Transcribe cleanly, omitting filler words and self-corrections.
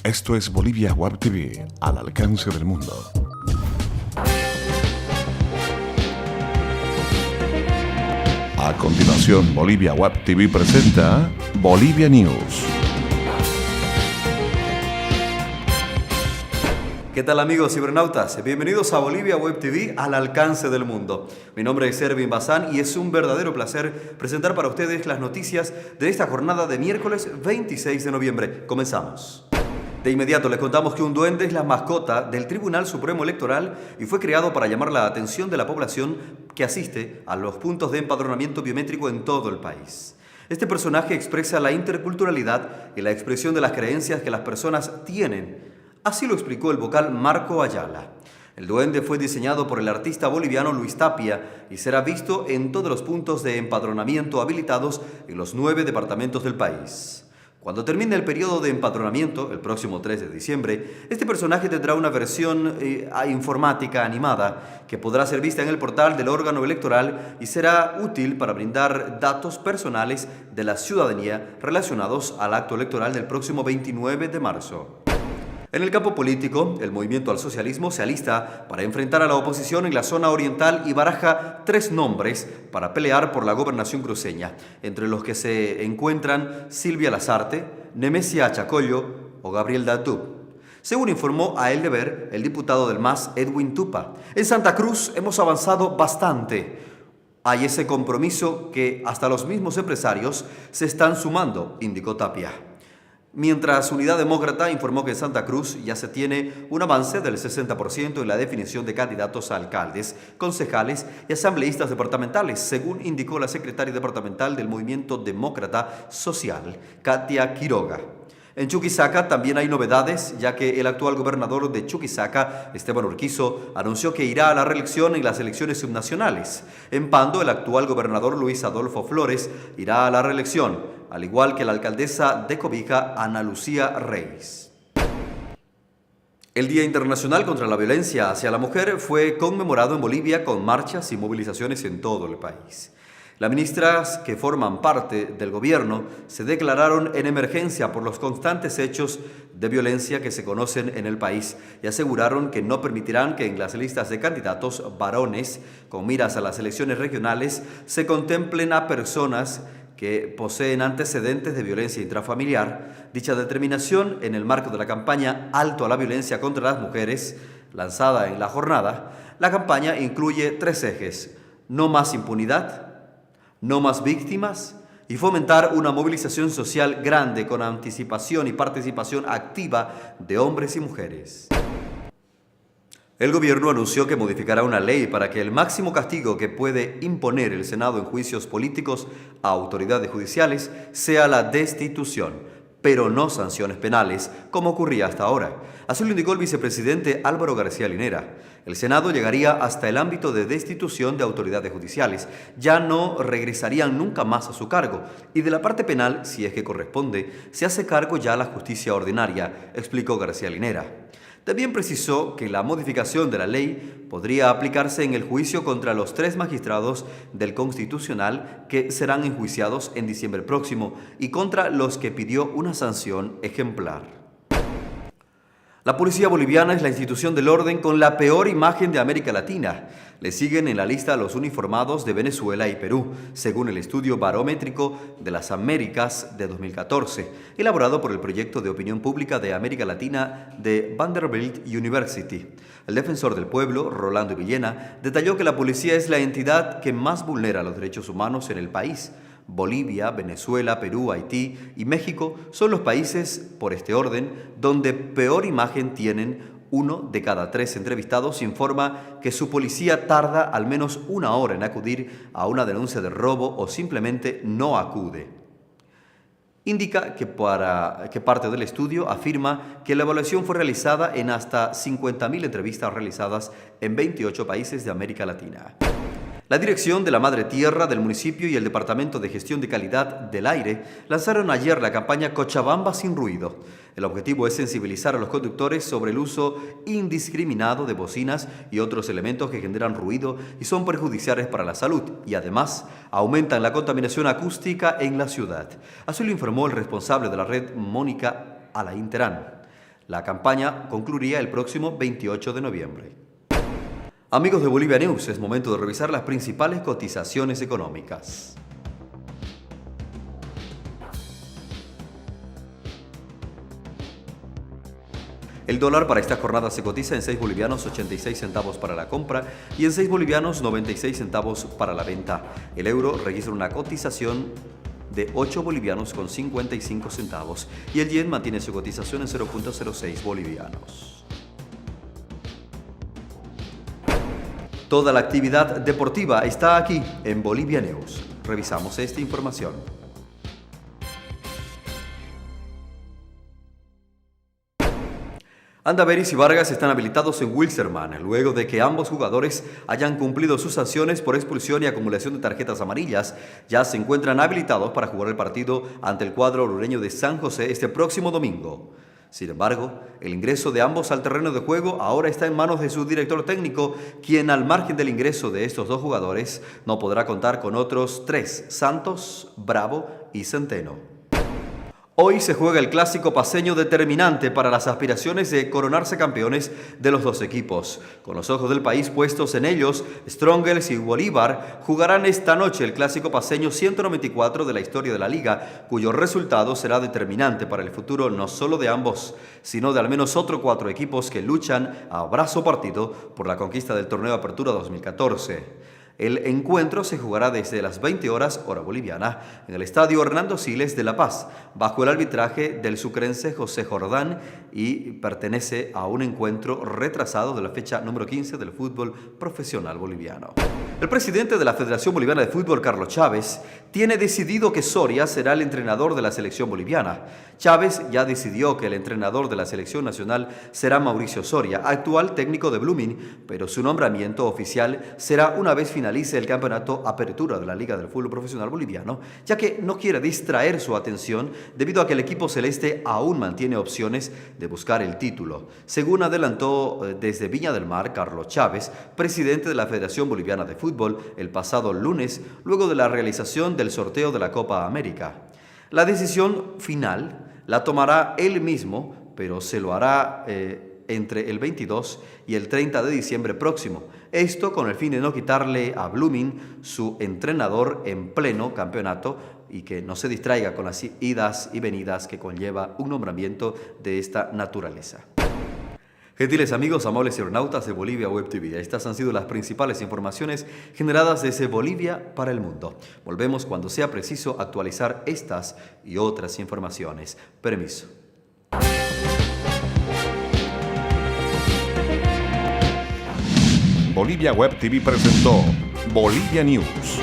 Esto es Bolivia Web TV, al alcance del mundo. A continuación, Bolivia Web TV presenta Bolivia News. ¿Qué tal, amigos cibernautas? Bienvenidos a Bolivia Web TV, al alcance del mundo. Mi nombre es Ervin Bazán y es un verdadero placer presentar para ustedes las noticias de esta jornada de miércoles 26 de noviembre. Comenzamos. De inmediato les contamos que un duende es la mascota del Tribunal Supremo Electoral y fue creado para llamar la atención de la población que asiste a los puntos de empadronamiento biométrico en todo el país. Este personaje expresa la interculturalidad y la expresión de las creencias que las personas tienen. Así lo explicó el vocal Marco Ayala. El duende fue diseñado por el artista boliviano Luis Tapia y será visto en todos los puntos de empadronamiento habilitados en los 9 departamentos del país. Cuando termine el periodo de empadronamiento, el próximo 3 de diciembre, este personaje tendrá una versión informática animada que podrá ser vista en el portal del órgano electoral y será útil para brindar datos personales de la ciudadanía relacionados al acto electoral del próximo 29 de marzo. En el campo político, el Movimiento al Socialismo se alista para enfrentar a la oposición en la zona oriental y baraja 3 nombres para pelear por la gobernación cruceña, entre los que se encuentran Silvia Lazarte, Nemesia Achacollo o Gabriel Datub. Según informó a El Deber el diputado del MAS, Edwin Tupa, en Santa Cruz hemos avanzado bastante. Hay ese compromiso que hasta los mismos empresarios se están sumando, indicó Tapia. Mientras Unidad Demócrata informó que en Santa Cruz ya se tiene un avance del 60% en la definición de candidatos a alcaldes, concejales y asambleístas departamentales, según indicó la secretaria departamental del Movimiento Demócrata Social, Katia Quiroga. En Chuquisaca también hay novedades, ya que el actual gobernador de Chuquisaca, Esteban Urquizo, anunció que irá a la reelección en las elecciones subnacionales. En Pando, el actual gobernador Luis Adolfo Flores irá a la reelección, al igual que la alcaldesa de Cobija, Ana Lucía Reyes. El Día Internacional contra la Violencia hacia la Mujer fue conmemorado en Bolivia con marchas y movilizaciones en todo el país. Las ministras que forman parte del gobierno se declararon en emergencia por los constantes hechos de violencia que se conocen en el país y aseguraron que no permitirán que en las listas de candidatos varones con miras a las elecciones regionales se contemplen a personas que poseen antecedentes de violencia intrafamiliar. Dicha determinación, en el marco de la campaña Alto a la Violencia contra las Mujeres, lanzada en la jornada, la campaña incluye 3 ejes: no más impunidad, no más víctimas y fomentar una movilización social grande con anticipación y participación activa de hombres y mujeres. El gobierno anunció que modificará una ley para que el máximo castigo que puede imponer el Senado en juicios políticos a autoridades judiciales sea la destitución, pero no sanciones penales, como ocurría hasta ahora. Así lo indicó el vicepresidente Álvaro García Linera. El Senado llegaría hasta el ámbito de destitución de autoridades judiciales. Ya no regresarían nunca más a su cargo. Y de la parte penal, si es que corresponde, se hace cargo ya la justicia ordinaria, explicó García Linera. También precisó que la modificación de la ley podría aplicarse en el juicio contra los 3 magistrados del Constitucional que serán enjuiciados en diciembre próximo y contra los que pidió una sanción ejemplar. La policía boliviana es la institución del orden con la peor imagen de América Latina. Le siguen en la lista los uniformados de Venezuela y Perú, según el estudio barométrico de las Américas de 2014, elaborado por el Proyecto de Opinión Pública de América Latina de Vanderbilt University. El defensor del pueblo, Rolando Villena, detalló que la policía es la entidad que más vulnera los derechos humanos en el país. Bolivia, Venezuela, Perú, Haití y México son los países, por este orden, donde peor imagen tienen. 1 de cada 3 entrevistados informa que su policía tarda al menos 1 hora en acudir a una denuncia de robo o simplemente no acude. Indica que parte del estudio afirma que la evaluación fue realizada en hasta 50.000 entrevistas realizadas en 28 países de América Latina. La Dirección de la Madre Tierra del municipio y el Departamento de Gestión de Calidad del Aire lanzaron ayer la campaña Cochabamba sin ruido. El objetivo es sensibilizar a los conductores sobre el uso indiscriminado de bocinas y otros elementos que generan ruido y son perjudiciales para la salud y además aumentan la contaminación acústica en la ciudad. Así lo informó el responsable de la red, Mónica Alain Terán. La campaña concluiría el próximo 28 de noviembre. Amigos de Bolivia News, es momento de revisar las principales cotizaciones económicas. El dólar para esta jornada se cotiza en 6 bolivianos 86 centavos para la compra y en 6 bolivianos 96 centavos para la venta. El euro registra una cotización de 8 bolivianos con 55 centavos y el yen mantiene su cotización en 0.06 bolivianos. Toda la actividad deportiva está aquí en Bolivia News. Revisamos esta información. Andaveris y Vargas están habilitados en Wilstermann, luego de que ambos jugadores hayan cumplido sus sanciones por expulsión y acumulación de tarjetas amarillas. Ya se encuentran habilitados para jugar el partido ante el cuadro orureño de San José este próximo domingo. Sin embargo, el ingreso de ambos al terreno de juego ahora está en manos de su director técnico, quien al margen del ingreso de estos dos jugadores no podrá contar con otros tres: Santos, Bravo y Centeno. Hoy se juega el clásico paceño determinante para las aspiraciones de coronarse campeones de los dos equipos. Con los ojos del país puestos en ellos, Strongels y Bolívar jugarán esta noche el clásico paceño 194 de la historia de la liga, cuyo resultado será determinante para el futuro no solo de ambos, sino de al menos otros 4 equipos que luchan a brazo partido por la conquista del torneo Apertura 2014. El encuentro se jugará desde las 20 horas, hora boliviana, en el Estadio Hernando Siles de La Paz, bajo el arbitraje del sucrense José Jordán, y pertenece a un encuentro retrasado de la fecha número 15 del fútbol profesional boliviano. El presidente de la Federación Boliviana de Fútbol, Carlos Chávez, tiene decidido que Soria será el entrenador de la selección boliviana. Chávez ya decidió que el entrenador de la selección nacional será Mauricio Soria, actual técnico de Blooming, pero su nombramiento oficial será una vez finalice el campeonato Apertura de la Liga del Fútbol Profesional Boliviano, ya que no quiere distraer su atención debido a que el equipo celeste aún mantiene opciones de buscar el título, según adelantó desde Viña del Mar Carlos Chávez, presidente de la Federación Boliviana de Fútbol, el pasado lunes, luego de la realización del sorteo de la Copa América. La decisión final la tomará él mismo, pero se lo hará entre el 22 y el 30 de diciembre próximo. Esto con el fin de no quitarle a Blooming su entrenador en pleno campeonato y que no se distraiga con las idas y venidas que conlleva un nombramiento de esta naturaleza. Gentiles amigos, amables cibernautas de Bolivia Web TV, estas han sido las principales informaciones generadas desde Bolivia para el mundo. Volvemos cuando sea preciso actualizar estas y otras informaciones. Permiso. Bolivia Web TV presentó Bolivia News.